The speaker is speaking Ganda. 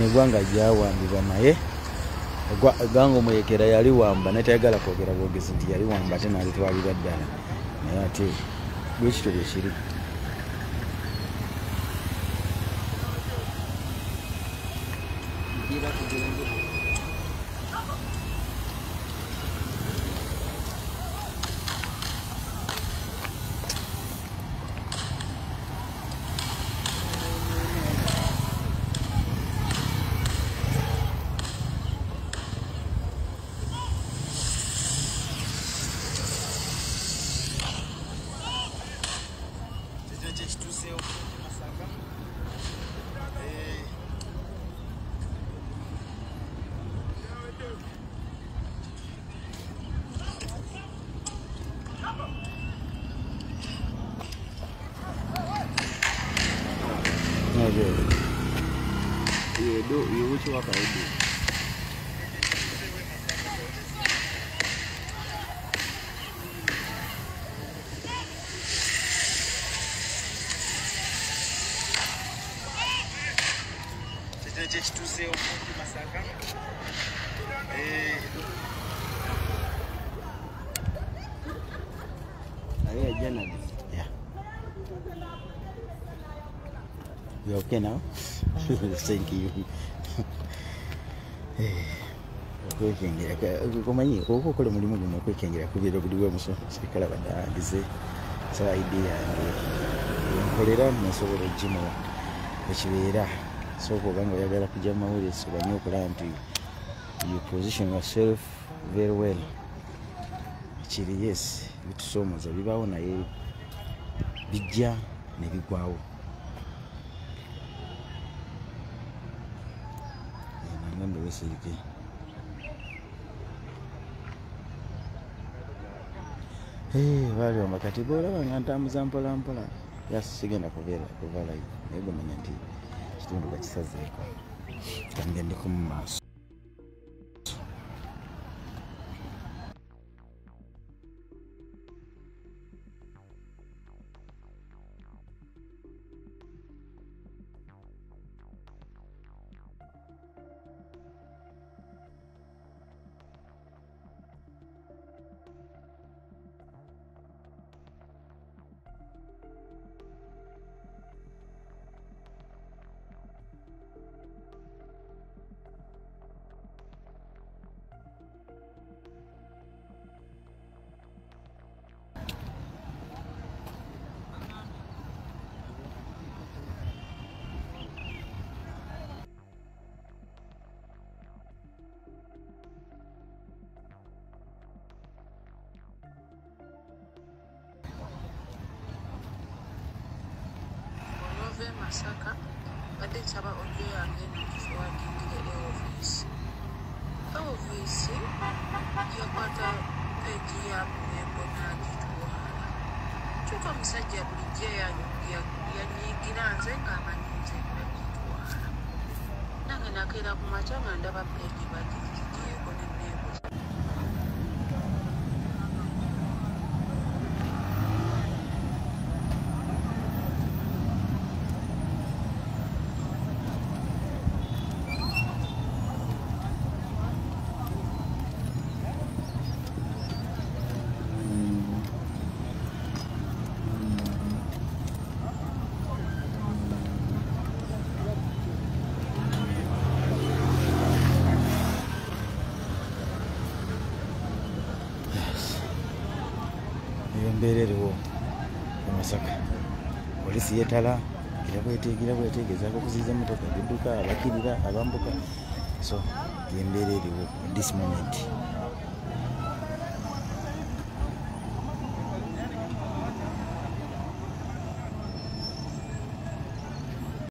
Egwanga lyawambibwa naye eggwanga omuyekera yali wamba naye tayagala kwogera bwogezi nti yali wamba ate n'alitwalira ddala naye ate bwe kityo bwe kiri. Yeah. You okay now? Thank you. Kumanyi okukola mulimu guno okwekengera kubeera buliwo omusirikale abadde agize saidi yange nkolera nasobola ogimuwa ekibeera sooka oba nga oyagala kujja mu mawulire sobanye okulaba nti you position yourself very well. Kiri yes bitusoomoza bibaawo naye bijja ne bigwawo. Nangambe wesirike bali wamakati boolaba nga ntambuza mpola mpola yasigenda kuvaalayo naye gomanya nti kitundu bakisazeeko kangendeko mu maaso. Masaka badde nsaba odiyo yange nokifuwagingire office yakwata peegi ya Bulembo n'agitwala kyokka omusajja bulijjo yanyiigira nze ng'amanyi nze nagitwala nange nakeera ku makya nga ndaba peegi bagigiyeeko nenneebuza. Embeera eriwo e Masaka poliisi yeetala gira bwetegezaako okuziyiza emmotoka edduka abakirira abambuka so embeera eriwo at this moment.